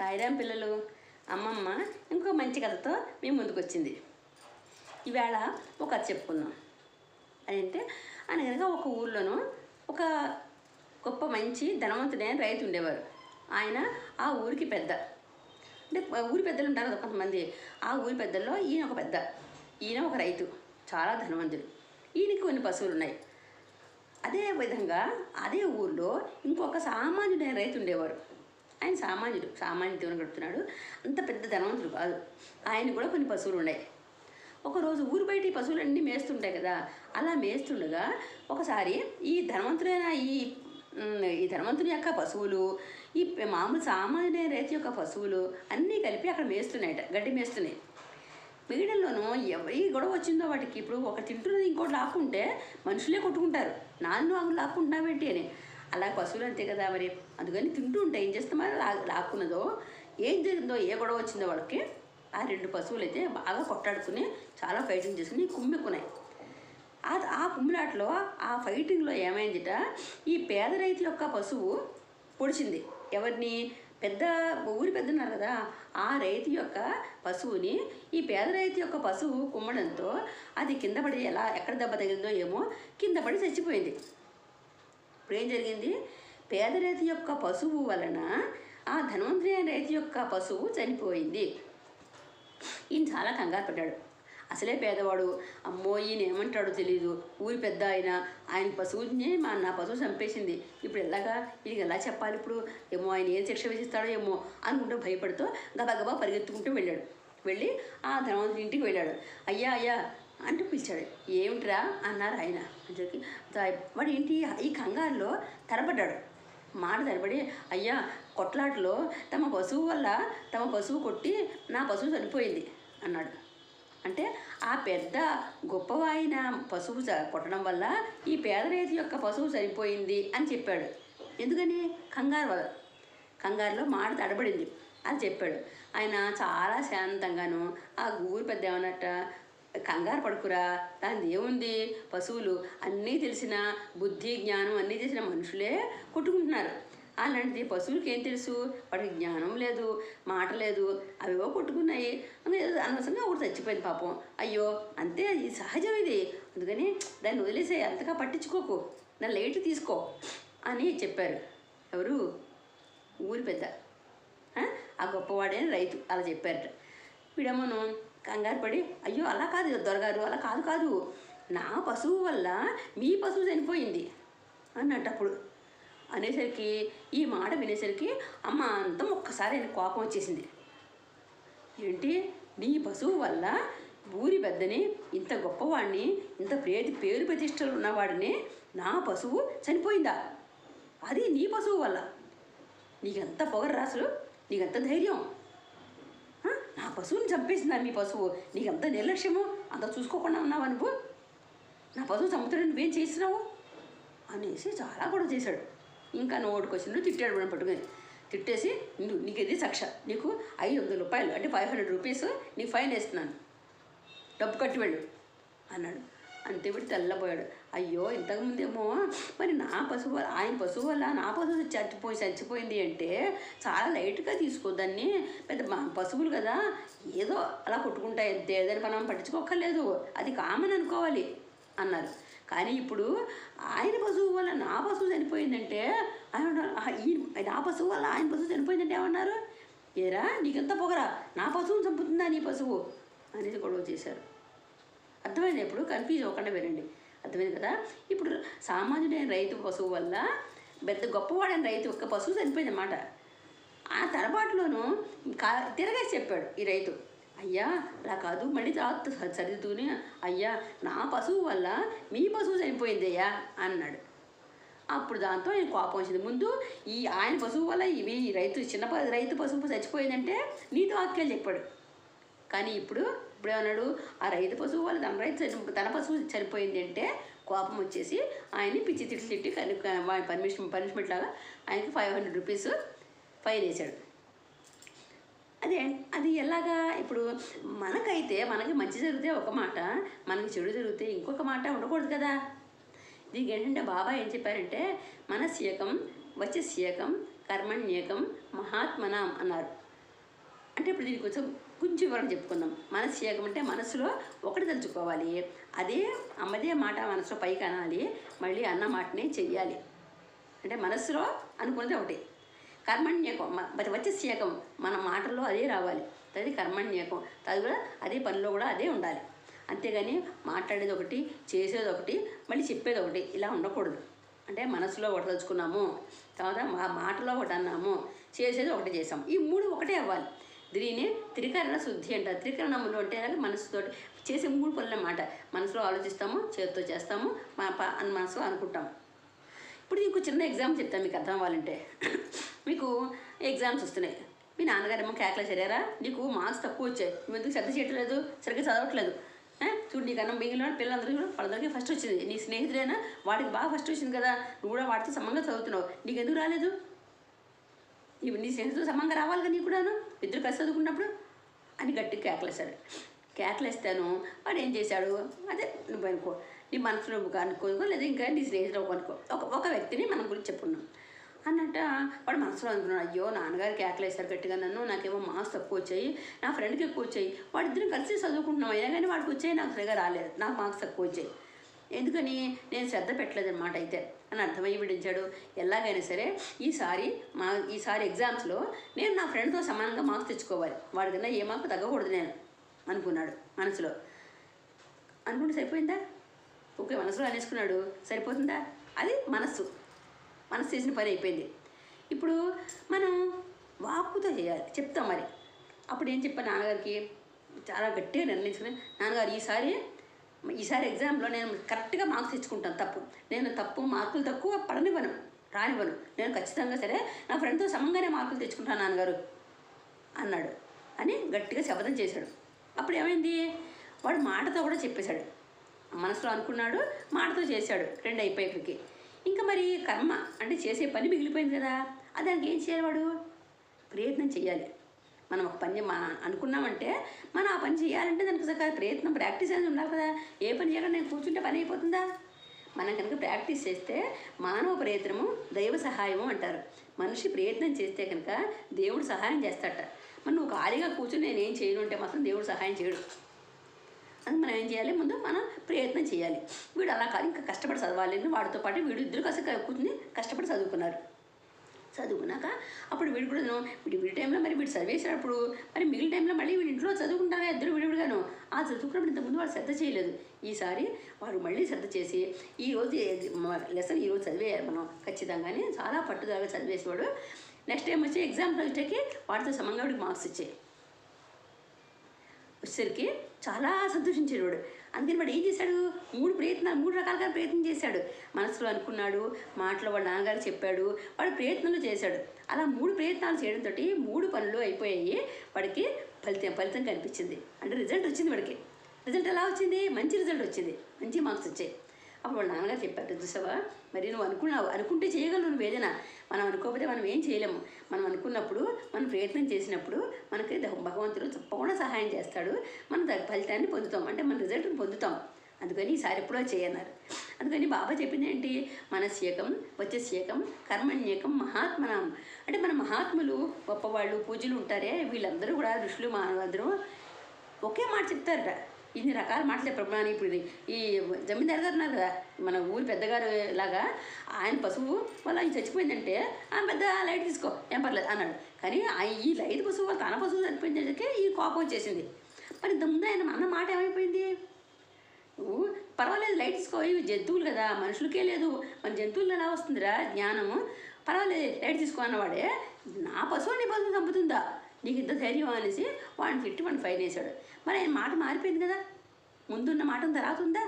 సాయిరాం పిల్లలు, అమ్మమ్మ ఇంకో మంచి కథతో మేము ముందుకు వచ్చింది. ఈవేళ ఒక కథ చెప్పుకుందాం. అదంటే అనగనగా ఒక ఊర్లోనూ ఒక గొప్ప మంచి ధనవంతుడైన రైతు ఉండేవారు. ఆయన ఆ ఊరికి పెద్ద. అంటే ఊరి పెద్దలు ఉంటారు కదా కొంతమంది. ఆ ఊరి పెద్దల్లో ఈయన ఒక పెద్ద. ఈయన ఒక రైతు, చాలా ధనవంతుడు. ఈయనకి కొన్ని పశువులు ఉన్నాయి. అదే విధంగా అదే ఊర్లో ఇంకొక సామాన్యుడైన రైతు ఉండేవారు. ఆయన సామాన్య జీవనం గడుపుతున్నాడు. అంత పెద్ద ధనవంతుడు కాదు. ఆయన కూడా కొన్ని పశువులు ఉన్నాయి. ఒకరోజు ఊరు బయట ఈ పశువులన్నీ మేస్తుంటాయి కదా. అలా మేస్తుండగా ఒకసారి ఈ ధనవంతుని యొక్క పశువులు, ఈ మామూలు సామాన్య రైతు యొక్క పశువులు అన్నీ కలిపి అక్కడ మేస్తున్నాయట, గడ్డి మేస్తున్నాయి. పీడల్లోనూ ఎవరి గొడవ వచ్చిందో వాటికి. ఇప్పుడు ఒక తింటున్నది ఇంకోటి లాక్కుంటే మనుషులే కొట్టుకుంటారు, నాలుగు లాక్కుంటున్నావేంటి అని. అలా పశువులు అంతే కదా మరి. అందుకని తింటూ ఉంటాయి. ఏం చేస్తే మరి లాక్కున్నదో, ఏం జరిగిందో, ఏ గొడవ వచ్చిందో వాళ్ళకి. ఆ రెండు పశువులు అయితే బాగా కొట్టాడుకుని చాలా ఫైటింగ్ చేసుకుని కుమ్మెక్కున్నాయి. ఆ కుమ్మిలాట్లో, ఆ ఫైటింగ్లో ఏమైందిట, ఈ పేద రైతు యొక్క పశువు పొడిచింది ఎవరిని, ఊరి పెద్ద ఉన్నారు కదా, ఆ రైతు యొక్క పశువుని ఈ పేద రైతు యొక్క పశువు కుమ్మడంతో అది కింద పడి ఎక్కడ దెబ్బ తగిలిందో ఏమో కింద పడి చచ్చిపోయింది. ఇప్పుడు ఏం జరిగింది, పేద రైతు యొక్క పశువు వలన ఆ ధనవంతుడైన రైతు యొక్క పశువు చనిపోయింది. ఈయన చాలా కంగారు పడ్డాడు. అసలే పేదవాడు, అమ్మో ఈయన ఏమంటాడో తెలియదు, ఊరి పెద్ద ఆయన పశువుని నా పశువు చంపేసింది, ఇప్పుడు ఎలాగా, ఈయనకి ఎలా చెప్పాలి ఇప్పుడు, ఏమో ఆయన ఏం శిక్ష విధిస్తాడో ఏమో అనుకుంటూ భయపడుతూ గబగబా పరిగెత్తుకుంటూ వెళ్ళి ఆ ధనవంతుడి ఇంటికి వెళ్ళాడు. అయ్యా అంటూ పిలిచాడు. ఏమిట్రా అన్నారు ఆయన. వాడు ఏంటి ఈ కంగారులో తరబడ్డాడు. మాట తరబడి, అయ్యా కొట్లాటలో తమ పశువు కొట్టి నా పశువు చనిపోయింది అన్నాడు. అంటే ఆ పెద్ద గొప్పవాయిన పశువు కొట్టడం వల్ల ఈ పేద రైతు యొక్క పశువు చనిపోయింది అని చెప్పాడు. ఎందుకని, కంగారులో మాట తడబడింది అని చెప్పాడు. ఆయన చాలా శాంతంగాను ఆ ఊరి పెద్ద ఏమన్నట్ట, కంగారు పడుకురా, దాని ఏముంది, పశువులు అన్నీ తెలిసిన, బుద్ధి జ్ఞానం అన్నీ తెలిసిన మనుషులే కొట్టుకుంటున్నారు. అలాంటిది పశువులకి ఏం తెలుసు, వాడికి జ్ఞానం లేదు, మాట లేదు, అవివో కొట్టుకున్నాయి, అనవసరంగా ఒకటి చచ్చిపోయింది పాపం, అయ్యో అంతే, ఇది సహజం ఇది, అందుకని దాన్ని వదిలేసే, అంతగా పట్టించుకోకు, దాన్ని లైట్ తీసుకో అని చెప్పారు. ఎవరు, ఊరి పెద్ద, ఆ గొప్పవాడైన రైతు అలా చెప్పారట. వీడమ్మను కంగారు పడి, అయ్యో అలా కాదు దొరగారు, అలా కాదు, నా పశువు వల్ల మీ పశువు చనిపోయింది అన్నట్టప్పుడు అనేసరికి, ఈ మాట వినేసరికి అమ్మ అంతం ఒక్కసారి ఆయన కోపం వచ్చేసింది. ఏంటి, నీ పశువు వల్ల ఊరి పెద్దని, ఇంత గొప్పవాడిని, ఇంత పేరు ప్రతిష్టలు ఉన్నవాడిని నా పశువు చనిపోయిందా, అది నీ పశువు వల్ల, నీకెంత పొగరు రాసులు, నీకెంత ధైర్యం, నా పశువుని చంపేసిందా మీ పశువు, నీకెంత నిర్లక్ష్యము, అంత చూసుకోకుండా ఉన్నావా నువ్వు, నా పశువు చంపుతాడు, నువ్వేం చేస్తున్నావు అనేసి చాలా గొడవ చేశాడు. ఇంకా నోటికి వచ్చినట్టు తిట్టాడు. మనం పట్టుకొని తిట్టేసి, నీకు ఇది శిక్ష, నీకు 500 రూపాయలు అంటే 500 రూపీస్ నీకు ఫైన్ వేస్తున్నాను, డబ్బు కట్టి వెళ్ళు అన్నాడు. అంతే వీడు తెల్లబోయాడు. అయ్యో ఇంతకుముందేమో మరి ఆయన పశువు వల్ల నా పశువు చచ్చిపోయింది అంటే చాలా లైట్గా తీసుకోదాన్ని, పెద్ద పశువులు కదా ఏదో అలా కొట్టుకుంటాయి అంతే, ఏదైనా మనం పట్టించుకోక్కర్లేదు, అది కామన్ అనుకోవాలి అన్నారు. కానీ ఇప్పుడు ఆయన పశువు వల్ల నా పశువు చనిపోయిందంటే, నా పశువు వల్ల ఆయన పశువు చనిపోయిందంటే ఏమన్నారు, ఏరా నీకెంత పొగరా, నా పశువుని చంపుతుందా నీ పశువు అనేది గొడవ చేశారు. అర్థమైంది? ఎప్పుడు కన్ఫ్యూజ్ అవ్వకుండా వినండి, అర్థమైంది కదా. ఇప్పుడు సామాన్యుడైన రైతు పశువు వల్ల పెద్ద గొప్పవాడైన రైతు యొక్క పశువు చనిపోయింది అన్నమాట. ఆ తరబాటులోనూ తిరగేసి చెప్పాడు ఈ రైతు, అయ్యా అలా కాదు, మళ్ళీ తర్వాత సరిదిద్దుకుని, అయ్యా నా పశువు వల్ల మీ పశువు చనిపోయిందయ్యా అన్నాడు. అప్పుడు దాంతో ఆయన కోపం వచ్చింది. ముందు ఆయన పశువు వల్ల రైతు పశువు చచ్చిపోయిందంటే నీతి వాక్యాలు చెప్పాడు. కానీ ఇప్పుడు ఏమన్నాడు, ఆ రైతు పశువు వల్ల తన పశువు చనిపోయింది అంటే కోపం వచ్చేసి ఆయన్ని పిచ్చి తిట్టి పనిష్మెంట్ లాగా ఆయనకి 500 రూపీస్ ఫైన్ వేశాడు. అది ఎలాగా, ఇప్పుడు మనకి మంచి జరిగితే ఒక మాట, మనకి చెడు జరిగితే ఇంకొక మాట ఉండకూడదు కదా. దీనికి ఏంటంటే బాబా ఏం చెప్పారంటే, మనస్యేకం వచస్యేకం కర్మణ్యేకం మహాత్మనాం అన్నారు. అంటే ఇప్పుడు దీనికి కొంచెం వివరణ చెప్పుకుందాం. మనస్సు ఏకం అంటే మనసులో ఒకటి తలుచుకోవాలి, అదే అమ్మదే మాట మనసులో పైకి అనాలి, మళ్ళీ అన్న మాటని చెయ్యాలి. అంటే మనస్సులో అనుకున్నది ఒకటి. కర్మణ్యకం వచస్యేకం, మన మాటల్లో అదే రావాలి, అది కర్మణ్యకం, అది కూడా అదే పనిలో కూడా అదే ఉండాలి. అంతేగాని మాట్లాడేది ఒకటి, చేసేది ఒకటి, మళ్ళీ చెప్పేది ఒకటి, ఇలా ఉండకూడదు. అంటే మనసులో ఒకటి తలుచుకున్నాము, తర్వాత మా మాటలో ఒకటి అన్నాము, చేసేది ఒకటి చేసాము, ఈ మూడు ఒకటే అవ్వాలి. దీనిని త్రికరణ శుద్ధి అంటారు. త్రికరణములు అంటే మనసుతో చేసే మూడు పనులు అన్నమాట. మనసులో ఆలోచిస్తాము, చేతితో చేస్తాము, మనసులో అనుకుంటాము. ఇప్పుడు ఇంకో చిన్న ఎగ్జామ్ చెప్తాను మీకు అర్థం అవ్వాలంటే. మీకు ఎగ్జామ్స్ వస్తున్నాయి, మీ నాన్నగారేమో కేకలేసారా, నీకు మార్క్స్ తక్కువ వచ్చాయి, నువ్వు ఎందుకు శ్రద్ధ చేయట్లేదు, సరిగ్గా చదవట్లేదు, చూడు నీకు అన్నం మిగిలిన పిల్లలందరూ కూడా వాళ్ళందరికీ ఫస్ట్ వచ్చింది, నీ స్నేహితుడైనా వాడికి బాగా ఫస్ట్ వచ్చింది కదా, నువ్వు కూడా వాటితో సమంగా చదువుతున్నావు, నీకు ఎందుకు రాలేదు, నీ స్నేహితులు సమంగా రావాలి కదా నీకు కూడాను, ఇద్దరు కలిసి చదువుకున్నప్పుడు అని గట్టిగా కేకలేశాడు. కేకలేస్తాను వాడు ఏం చేశాడు, అదే నువ్వు అనుకో, నీ మనసులో అనుకో, లేదా ఇంకా నీ స్నేహితులు అనుకో, ఒక వ్యక్తిని మనం గురించి చెప్పుకున్నాం అన్నట్ట. వాడు మనసులో అనుకున్నాడు, అయ్యో నాన్నగారు కేకలేశారు గట్టిగా నన్ను, నాకేమో మార్క్స్ తక్కువ వచ్చాయి, నా ఫ్రెండ్కి ఎక్కువ వచ్చాయి, వాడిద్దరం కలిసి చదువుకుంటున్నాం, అయినా కానీ వాడికి వచ్చాయి, నాకు సరిగా రాలేదు, నాకు మార్క్స్ తక్కువ వచ్చాయి, ఎందుకని నేను శ్రద్ధ పెట్టలేదన్నమాట అయితే అని అర్థమయ్యి విడించాడు. ఎలాగైనా సరే ఈసారి ఎగ్జామ్స్లో నేను నా ఫ్రెండ్తో సమానంగా మార్క్స్ తెచ్చుకోవాలి, వాడికన్నా ఏ మార్కు తగ్గకూడదు నేను అనుకున్నాడు మనసులో. అనుకుంటే సరిపోయిందా? ఓకే, మనసులో అనేసుకున్నాడు, సరిపోతుందా? అది మనస్సు చేసిన పని అయిపోయింది. ఇప్పుడు మనం వాక్కుతో చేయాలి, చెప్తాం మరి. అప్పుడు ఏం చెప్పాను నాన్నగారికి, చాలా గట్టిగా నిర్ణయించుకుని, నాన్నగారు ఈసారి ఎగ్జామ్లో నేను కరెక్ట్గా మార్క్స్ తెచ్చుకుంటాను, నేను మార్కులు తక్కువ పడనివ్వను, రానివ్వను, నేను ఖచ్చితంగా సరే నా ఫ్రెండ్తో సమంగానే మార్కులు తెచ్చుకుంటాను నాన్నగారు అన్నాడు అని గట్టిగా శపథం చేశాడు. అప్పుడు ఏమైంది, వాడు మాటతో కూడా చెప్పేశాడు, మనసులో అనుకున్నాడు, మాటతో చేశాడు, రెండు అయిపోయేకి. ఇంకా మరి కర్మ అంటే చేసే పని మిగిలిపోయింది కదా, దానికి ఏం చేయాలి, వాడు ప్రయత్నం చేయాలి. మనం ఒక పని అనుకున్నామంటే మనం ఆ పని చేయాలంటే దానికి సరిగ్గా ప్రయత్నం, ప్రాక్టీస్ అనేది ఉండాలి కదా. ఏ పని చేయాలని నేను కూర్చుంటే పని అయిపోతుందా? మనం కనుక ప్రాక్టీస్ చేస్తే మానవ ప్రయత్నము దైవ సహాయము అంటారు. మనిషి ప్రయత్నం చేస్తే కనుక దేవుడు సహాయం చేస్తాడట. మరి నువ్వు ఖాళీగా కూర్చుని నేనేం చేయను అంటే మాత్రం దేవుడు సహాయం చేయడు. అందుకు మనం ఏం చేయాలి, ముందు మనం ప్రయత్నం చేయాలి. వీడు అలా కాదు, ఇంకా కష్టపడి చదవాలి, వాడితో పాటు వీడు ఇద్దరు కాస్త కూర్చుని కష్టపడి చదువుకున్నారు. చదువుకున్నాక అప్పుడు వీడు కూడా వీడి టైంలో మరి వీడు చదివేసినప్పుడు మరి మిగిలిన టైంలో మళ్ళీ వీడి ఇంట్లో చదువుకుంటారా ఇద్దరు విడివిడిగాను. ఆ చదువుకున్నప్పుడు ఇంతకుముందు వాడు శ్రద్ధ చేయలేదు, ఈసారి వాడు మళ్ళీ శ్రద్ధ చేసి ఈరోజు లెసన్ ఈరోజు చదివేయాలి మనం ఖచ్చితంగానే, చాలా పట్టుదలగా చదివేసేవాడు. నెక్స్ట్ టైం వచ్చి ఎగ్జామ్ వచ్చేకి వాడితో సమంగా వాడికి మార్క్స్ వచ్చాయి. వచ్చేసరికి చాలా సంతోషించాడు వాడు. అందుకని వాడు ఏం చేశాడు, మూడు రకాలుగా ప్రయత్నం చేశాడు. మనసులో అనుకున్నాడు, మాటలో వాళ్ళ నాన్నగారు చెప్పాడు, వాడు ప్రయత్నాలు చేశాడు. అలా 3 ప్రయత్నాలు చేయడంతో 3 పనులు అయిపోయాయి. వాడికి ఫలితం కనిపించింది, అంటే రిజల్ట్ వచ్చింది. వాడికి రిజల్ట్ ఎలా వచ్చింది, మంచి రిజల్ట్ వచ్చింది, మంచి మార్క్స్ వచ్చాయి. అప్పుడు వాళ్ళ నాన్నగారు చెప్పారు, చూసావా మరి నువ్వు అనుకుంటే చేయగలవు, నువ్వు ఏదైనా, మనం అనుకోకపోతే మనం ఏం చేయలేము. మనం అనుకున్నప్పుడు, మనం ప్రయత్నం చేసినప్పుడు మనకి భగవంతుడు తప్పకుండా సహాయం చేస్తాడు, మనం ఫలితాన్ని పొందుతాం, అంటే మన రిజల్ట్ని పొందుతాం. అందుకని ఈసారి ఎప్పుడో చేయన్నారు. అందుకని బాబా చెప్పింది ఏంటి, మనస్యేకం వచస్యేకం కర్మణ్యేకం మహాత్మనం. అంటే మన మహాత్ములు, గొప్పవాళ్ళు, పూజలు ఉంటారే, వీళ్ళందరూ కూడా ఋషులు అందరూ ఒకే మాట చెప్తారట. ఇన్ని రకాల మాటలు చెప్పాను. ఇప్పుడు ఈ జమీందారు గారు ఉన్నారు కదా, మన ఊరి పెద్దగారు లాగా, ఆయన పశువు వల్ల ఆయన చచ్చిపోయిందంటే పెద్ద లైట్ తీసుకో ఏం పర్లేదు అన్నాడు. కానీ ఈ లైట్ పశువు వల్ల తన పశువు చనిపోయిందంటే ఈ కోపం వచ్చేసింది. మరి ఇంతకుముందు ఆయన అన్న మాట ఏమైపోయింది, నువ్వు పర్వాలేదు లైట్ తీసుకో, ఇవి జంతువులు కదా, మనుషులకే లేదు, మన జంతువులు ఎలా వస్తుందిరా జ్ఞానము, పర్వాలేదు లైట్ తీసుకో అన్నవాడే నా పశువు నీ పశువు చంపుతుందా, నీకు ఇంత ధైర్యం అనేసి వాడిని తిట్టి వాడిని ఫైన్ వేశాడు. మరి ఆయన మాట మారిపోయింది కదా, ముందున్న మాట తర్వాత ఉందా,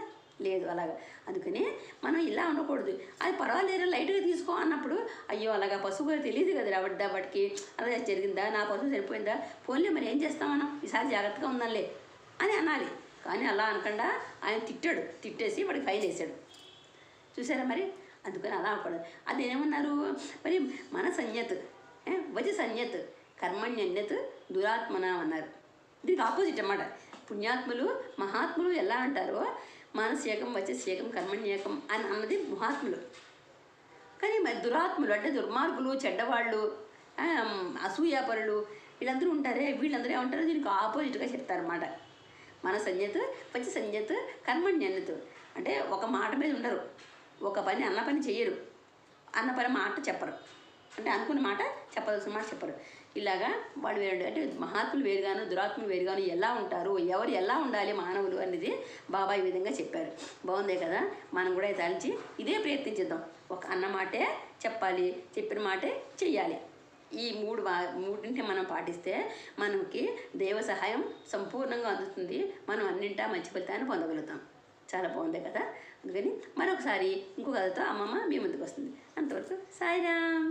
లేదు అలాగా. అందుకని మనం ఇలా ఉండకూడదు, అది పర్వాలేదు లైట్గా తీసుకో అన్నప్పుడు, అయ్యో అలాగా పశువు తెలియదు కదా వాటికి అలా జరిగిందా, నా పశువు సరిపోయిందా, పోన్లే మరి ఏం చేస్తాం మనం, ఈసారి జాగ్రత్తగా ఉందాంలే అని అనాలి. కానీ అలా అనకుండా ఆయన తిట్టేసి వాడికి ఫైన్ వేసాడు. చూసారా మరి, అందుకని అలా అనకూడదు. అది ఏమన్నారు మరి, మన సంజ్ఞత్ వజ సంజ్ఞత్ కర్మణ్యన్యత్ దురాత్మన అన్నారు. దీనికి ఆపోజిట్ అన్నమాట. పుణ్యాత్ములు మహాత్ములు ఎలా అంటారో, మానస్యేకం వచస్యేకం కర్మణ్యేకం అని అన్నది మహాత్ములు. కానీ మరి దురాత్ములు అంటే దుర్మార్గులు, చెడ్డవాళ్ళు, అసూయాపరులు, వీళ్ళందరూ ఉంటారే, వీళ్ళందరూ ఏమంటారో దీనికి ఆపోజిట్గా చెప్తారన్నమాట. మన సంజ్ఞత్ పచ్చి సంజ్ఞత్ కర్మణ్యన్యత్ అంటే ఒక మాట మీద ఉండరు, ఒక పని అన్న పని చెయ్యరు, అన్న పని మాట చెప్పరు, అంటే అనుకున్న మాట చెప్పదలసిన మాట చెప్పరు. ఇలాగా వాళ్ళు వేరు, అంటే మహాత్ములు వేరుగాను దురాత్ములు వేరుగాను ఎలా ఉంటారు, ఎవరు ఎలా ఉండాలి మానవులు అనేది బాబా ఈ విధంగా చెప్పారు. బాగుందే కదా, మనం కూడా తలిచి ఇదే ప్రయత్నించేద్దాం. ఒక అన్న మాటే చెప్పాలి, చెప్పిన మాటే చెయ్యాలి. ఈ మూడింటిని మనం పాటిస్తే మనకి దేవ సహాయం సంపూర్ణంగా అందుతుంది. మనం అన్నింటా మంచి ఫలితాన్ని పొందగలుగుతాం. చాలా బాగుంది కదా. అందుకని మరొకసారి ఇంకో కథతో అమ్మమ్మ మీ ముందుకు వస్తుంది. అంతవరకు సాయిరామ్.